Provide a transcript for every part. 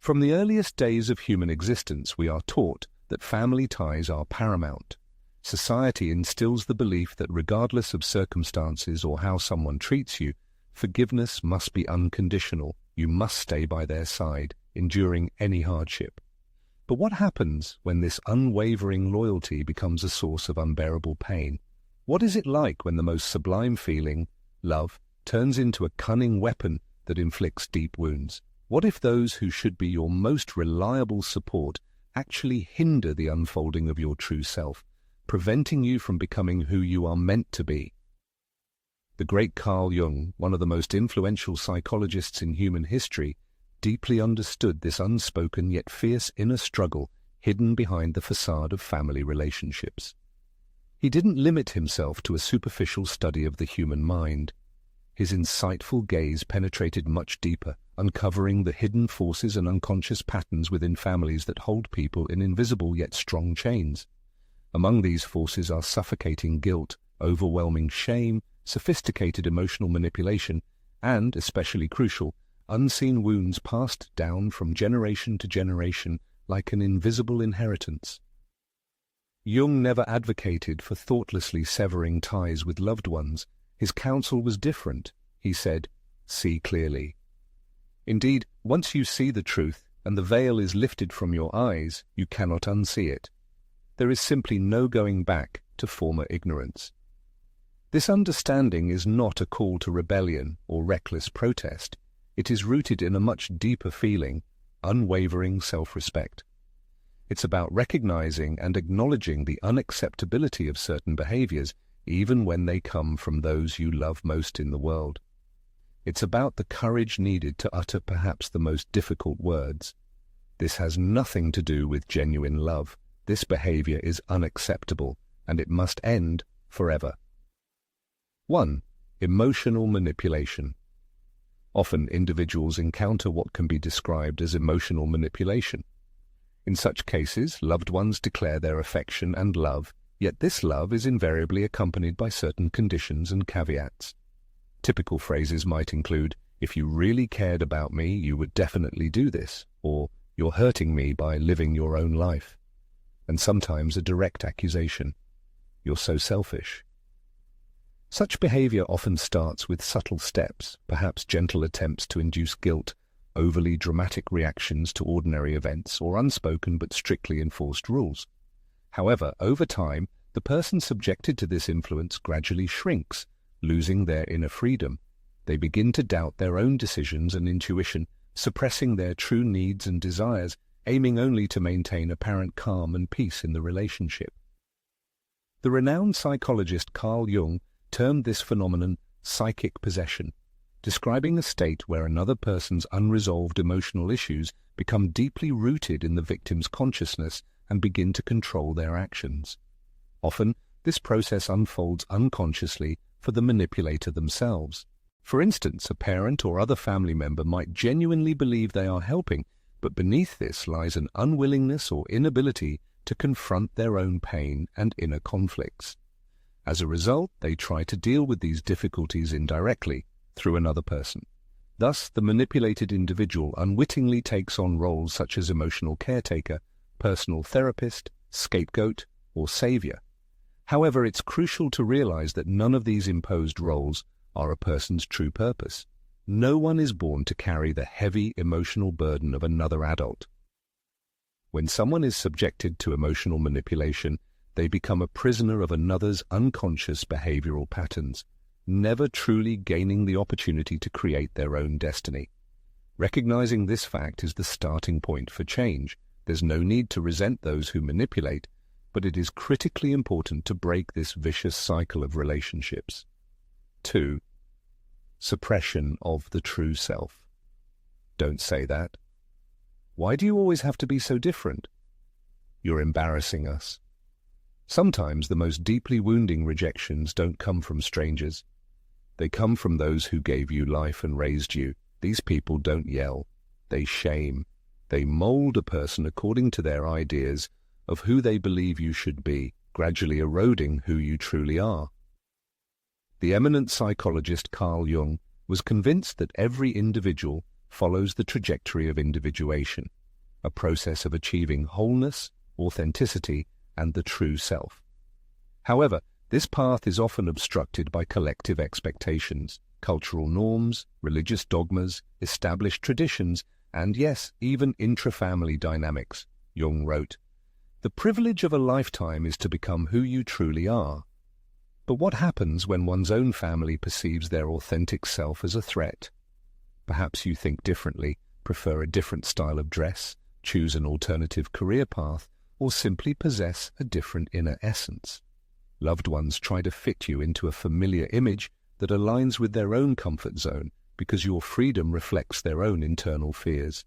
From the earliest days of human existence, we are taught that family ties are paramount. Society instills the belief that regardless of circumstances or how someone treats you, forgiveness must be unconditional. You must stay by their side, enduring any hardship. But what happens when this unwavering loyalty becomes a source of unbearable pain? What is it like when the most sublime feeling, love, turns into a cunning weapon that inflicts deep wounds? What if those who should be your most reliable support actually hinder the unfolding of your true self, preventing you from becoming who you are meant to be? The great Carl Jung, one of the most influential psychologists in human history, deeply understood this unspoken yet fierce inner struggle hidden behind the facade of family relationships. He didn't limit himself to a superficial study of the human mind. His insightful gaze penetrated much deeper, uncovering the hidden forces and unconscious patterns within families that hold people in invisible yet strong chains. Among these forces are suffocating guilt, overwhelming shame, sophisticated emotional manipulation, and, especially crucial, unseen wounds passed down from generation to generation like an invisible inheritance. Jung never advocated for thoughtlessly severing ties with loved ones. His counsel was different. He said, "See clearly." Indeed, once you see the truth and the veil is lifted from your eyes, you cannot unsee it. There is simply no going back to former ignorance. This understanding is not a call to rebellion or reckless protest. It is rooted in a much deeper feeling, unwavering self-respect. It's about recognizing and acknowledging the unacceptability of certain behaviors, even when they come from those you love most in the world. It's about the courage needed to utter perhaps the most difficult words. This has nothing to do with genuine love. This behavior is unacceptable, and it must end forever. 1. Emotional manipulation. Often individuals encounter what can be described as emotional manipulation. In such cases, loved ones declare their affection and love, yet this love is invariably accompanied by certain conditions and caveats. Typical phrases might include, "If you really cared about me, you would definitely do this," or "You're hurting me by living your own life." And sometimes a direct accusation, "You're so selfish." Such behavior often starts with subtle steps, perhaps gentle attempts to induce guilt, overly dramatic reactions to ordinary events, or unspoken but strictly enforced rules. However, over time, the person subjected to this influence gradually shrinks, losing their inner freedom. They begin to doubt their own decisions and intuition, suppressing their true needs and desires, aiming only to maintain apparent calm and peace in the relationship. The renowned psychologist Carl Jung termed this phenomenon psychic possession, describing a state where another person's unresolved emotional issues become deeply rooted in the victim's consciousness and begin to control their actions. Often, this process unfolds unconsciously for the manipulator themselves. For instance, a parent or other family member might genuinely believe they are helping, but beneath this lies an unwillingness or inability to confront their own pain and inner conflicts. As a result, they try to deal with these difficulties indirectly, through another person. Thus, the manipulated individual unwittingly takes on roles such as emotional caretaker, personal therapist, scapegoat, or savior. However, it's crucial to realize that none of these imposed roles are a person's true purpose. No one is born to carry the heavy emotional burden of another adult. When someone is subjected to emotional manipulation, they become a prisoner of another's unconscious behavioral patterns, never truly gaining the opportunity to create their own destiny. Recognizing this fact is the starting point for change. There's no need to resent those who manipulate, but it is critically important to break this vicious cycle of relationships. 2. Suppression of the true self. Don't say that. Why do you always have to be so different? You're embarrassing us. Sometimes the most deeply wounding rejections don't come from strangers. They come from those who gave you life and raised you. These people don't yell. They shame. They mold a person according to their ideas of who they believe you should be, gradually eroding who you truly are. The eminent psychologist Carl Jung was convinced that every individual, follows the trajectory of individuation, a process of achieving wholeness, authenticity, and the true self. However, this path is often obstructed by collective expectations, cultural norms, religious dogmas, established traditions, and yes, even intra-family dynamics. Jung wrote, "The privilege of a lifetime is to become who you truly are." But what happens when one's own family perceives their authentic self as a threat? Perhaps you think differently, prefer a different style of dress, choose an alternative career path, or simply possess a different inner essence. Loved ones try to fit you into a familiar image that aligns with their own comfort zone because your freedom reflects their own internal fears.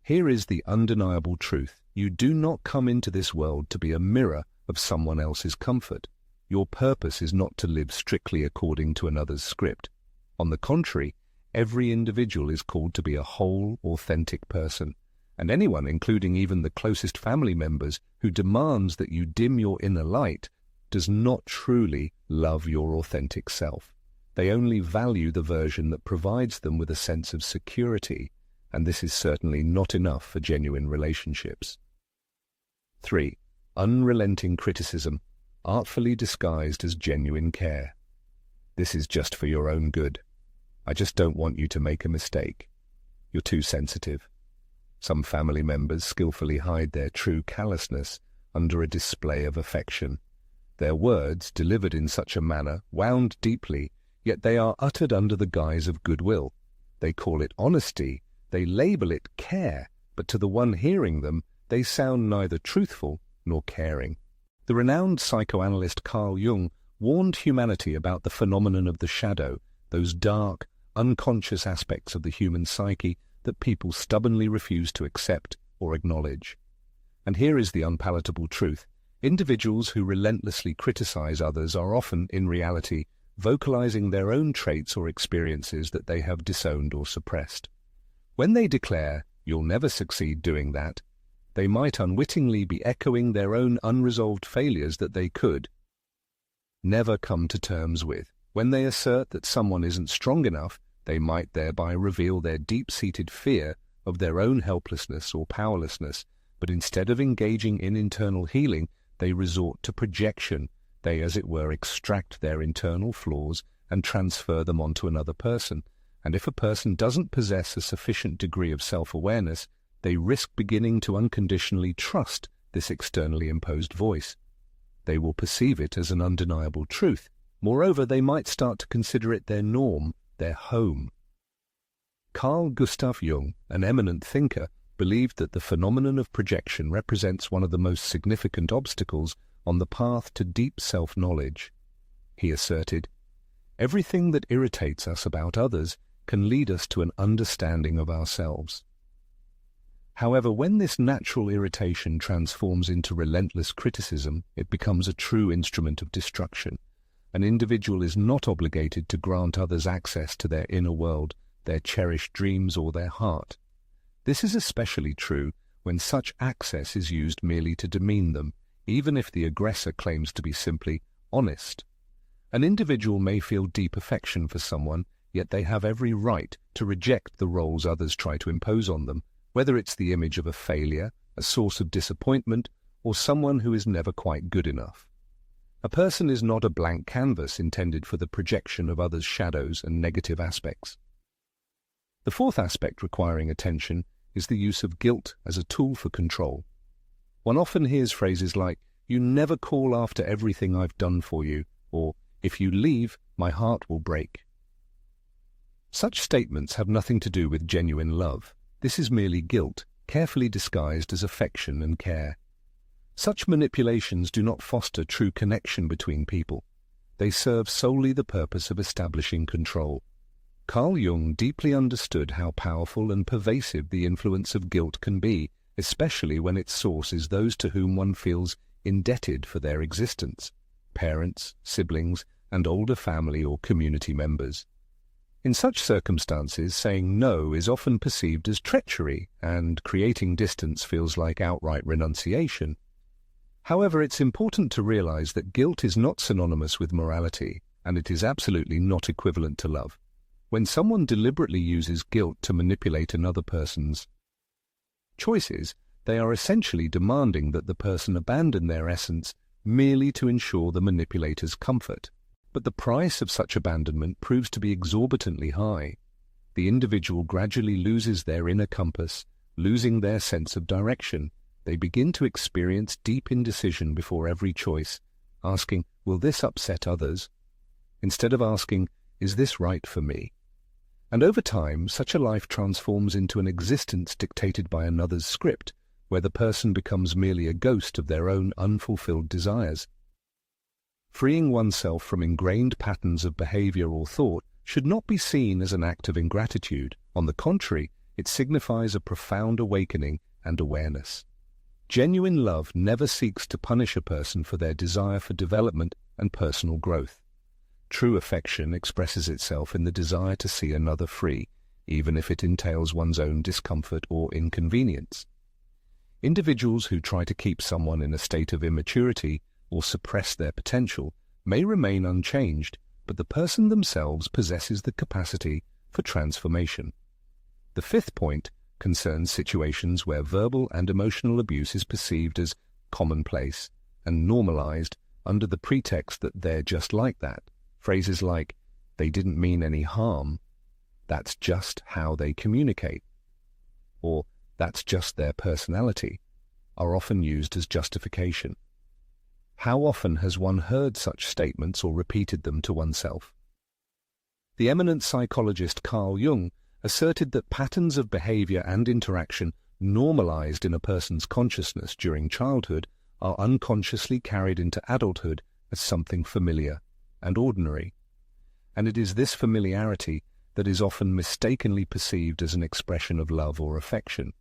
Here is the undeniable truth. You do not come into this world to be a mirror of someone else's comfort. Your purpose is not to live strictly according to another's script. On the contrary, every individual is called to be a whole, authentic person, and anyone, including even the closest family members, who demands that you dim your inner light does not truly love your authentic self. They only value the version that provides them with a sense of security, and this is certainly not enough for genuine relationships. 3. Unrelenting criticism, artfully disguised as genuine care. This is just for your own good. I just don't want you to make a mistake. You're too sensitive. Some family members skillfully hide their true callousness under a display of affection. Their words, delivered in such a manner, wound deeply, yet they are uttered under the guise of goodwill. They call it honesty, they label it care, but to the one hearing them, they sound neither truthful nor caring. The renowned psychoanalyst Carl Jung warned humanity about the phenomenon of the shadow, those dark, unconscious aspects of the human psyche that people stubbornly refuse to accept or acknowledge. And here is the unpalatable truth. Individuals who relentlessly criticize others are often, in reality, vocalizing their own traits or experiences that they have disowned or suppressed. When they declare, "You'll never succeed doing that," they might unwittingly be echoing their own unresolved failures that they could never come to terms with. When they assert that someone isn't strong enough, they might thereby reveal their deep-seated fear of their own helplessness or powerlessness, but instead of engaging in internal healing, they resort to projection. They, as it were, extract their internal flaws and transfer them onto another person. And if a person doesn't possess a sufficient degree of self-awareness, they risk beginning to unconditionally trust this externally imposed voice. They will perceive it as an undeniable truth. Moreover, they might start to consider it their norm, their home. Carl Gustav Jung, an eminent thinker, believed that the phenomenon of projection represents one of the most significant obstacles on the path to deep self-knowledge. He asserted, "Everything that irritates us about others can lead us to an understanding of ourselves." However, when this natural irritation transforms into relentless criticism, it becomes a true instrument of destruction. An individual is not obligated to grant others access to their inner world, their cherished dreams, or their heart. This is especially true when such access is used merely to demean them, even if the aggressor claims to be simply honest. An individual may feel deep affection for someone, yet they have every right to reject the roles others try to impose on them, whether it's the image of a failure, a source of disappointment, or someone who is never quite good enough. A person is not a blank canvas intended for the projection of others' shadows and negative aspects. The fourth aspect requiring attention is the use of guilt as a tool for control. One often hears phrases like, "You never call after everything I've done for you," or "If you leave, my heart will break." Such statements have nothing to do with genuine love. This is merely guilt, carefully disguised as affection and care. Such manipulations do not foster true connection between people. They serve solely the purpose of establishing control. Carl Jung deeply understood how powerful and pervasive the influence of guilt can be, especially when its source is those to whom one feels indebted for their existence: parents, siblings, and older family or community members. In such circumstances, saying no is often perceived as treachery, and creating distance feels like outright renunciation. However, it's important to realize that guilt is not synonymous with morality, and it is absolutely not equivalent to love. When someone deliberately uses guilt to manipulate another person's choices, they are essentially demanding that the person abandon their essence merely to ensure the manipulator's comfort. But the price of such abandonment proves to be exorbitantly high. The individual gradually loses their inner compass, losing their sense of direction. They begin to experience deep indecision before every choice, asking, will this upset others? Instead of asking, is this right for me? And over time, such a life transforms into an existence dictated by another's script, where the person becomes merely a ghost of their own unfulfilled desires. Freeing oneself from ingrained patterns of behavior or thought should not be seen as an act of ingratitude. On the contrary, it signifies a profound awakening and awareness. Genuine love never seeks to punish a person for their desire for development and personal growth. True affection expresses itself in the desire to see another free, even if it entails one's own discomfort or inconvenience. Individuals who try to keep someone in a state of immaturity or suppress their potential may remain unchanged, but the person themselves possesses the capacity for transformation. The fifth point concerns situations where verbal and emotional abuse is perceived as commonplace and normalized under the pretext that they're just like that. Phrases like, they didn't mean any harm, that's just how they communicate, or that's just their personality, are often used as justification. How often has one heard such statements or repeated them to oneself? The eminent psychologist Carl Jung asserted that patterns of behavior and interaction normalized in a person's consciousness during childhood are unconsciously carried into adulthood as something familiar and ordinary. And it is this familiarity that is often mistakenly perceived as an expression of love or affection.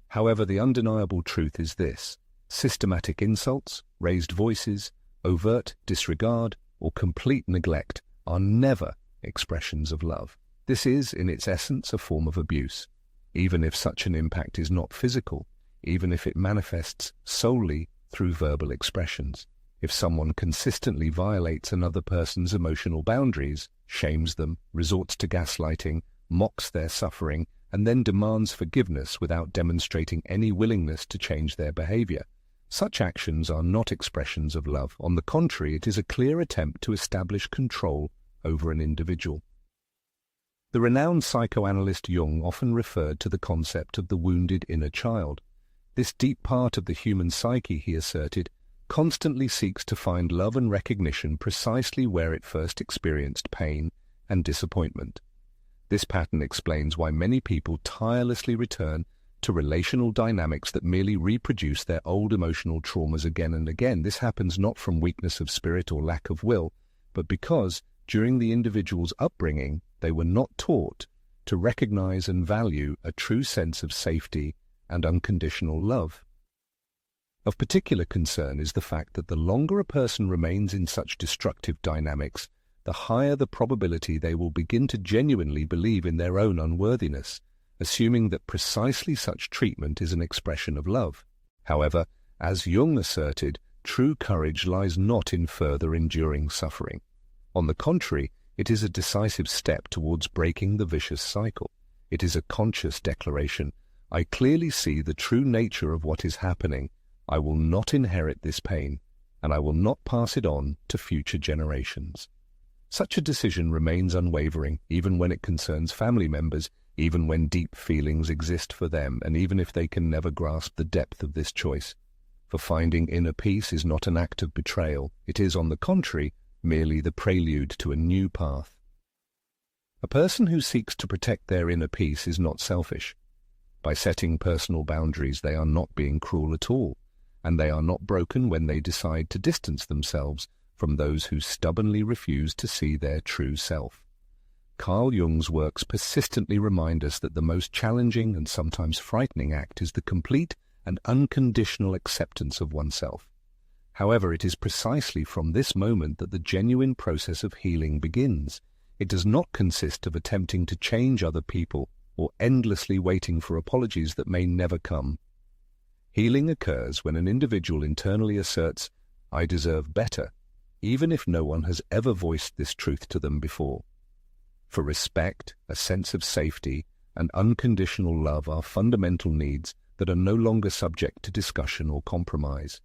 However, the undeniable truth is this: systematic insults, raised voices, overt disregard, or complete neglect are never expressions of love. This is, in its essence, a form of abuse, even if such an impact is not physical, even if it manifests solely through verbal expressions. If someone consistently violates another person's emotional boundaries, shames them, resorts to gaslighting, mocks their suffering, and then demands forgiveness without demonstrating any willingness to change their behavior, such actions are not expressions of love. On the contrary, it is a clear attempt to establish control over an individual. The renowned psychoanalyst Jung often referred to the concept of the wounded inner child. This deep part of the human psyche, he asserted, constantly seeks to find love and recognition precisely where it first experienced pain and disappointment. This pattern explains why many people tirelessly return to relational dynamics that merely reproduce their old emotional traumas again and again. This happens not from weakness of spirit or lack of will, but because, during the individual's upbringing, they were not taught to recognize and value a true sense of safety and unconditional love. Of particular concern is the fact that the longer a person remains in such destructive dynamics, the higher the probability they will begin to genuinely believe in their own unworthiness, assuming that precisely such treatment is an expression of love. However, as Jung asserted, true courage lies not in further enduring suffering. On the contrary, it is a decisive step towards breaking the vicious cycle. It is a conscious declaration: I clearly see the true nature of what is happening. I will not inherit this pain, and I will not pass it on to future generations. Such a decision remains unwavering, even when it concerns family members, even when deep feelings exist for them, and even if they can never grasp the depth of this choice. For finding inner peace is not an act of betrayal. It is, on the contrary, merely the prelude to a new path. A person who seeks to protect their inner peace is not selfish. By setting personal boundaries, they are not being cruel at all, and they are not broken when they decide to distance themselves from those who stubbornly refuse to see their true self. Carl Jung's works persistently remind us that the most challenging and sometimes frightening act is the complete and unconditional acceptance of oneself. However, it is precisely from this moment that the genuine process of healing begins. It does not consist of attempting to change other people or endlessly waiting for apologies that may never come. Healing occurs when an individual internally asserts, I deserve better, even if no one has ever voiced this truth to them before. For respect, a sense of safety, and unconditional love are fundamental needs that are no longer subject to discussion or compromise.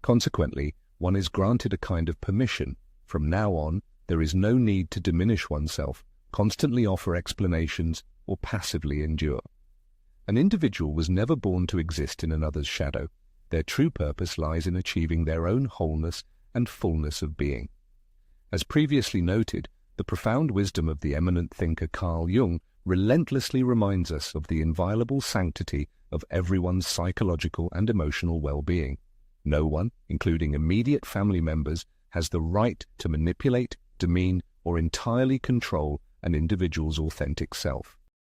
Consequently, one is granted a kind of permission. From now on, there is no need to diminish oneself, constantly offer explanations, or passively endure. An individual was never born to exist in another's shadow. Their true purpose lies in achieving their own wholeness and fullness of being. As previously noted, the profound wisdom of the eminent thinker Carl Jung relentlessly reminds us of the inviolable sanctity of everyone's psychological and emotional well-being. No one, including immediate family members, has the right to manipulate, demean, or entirely control an individual's authentic self.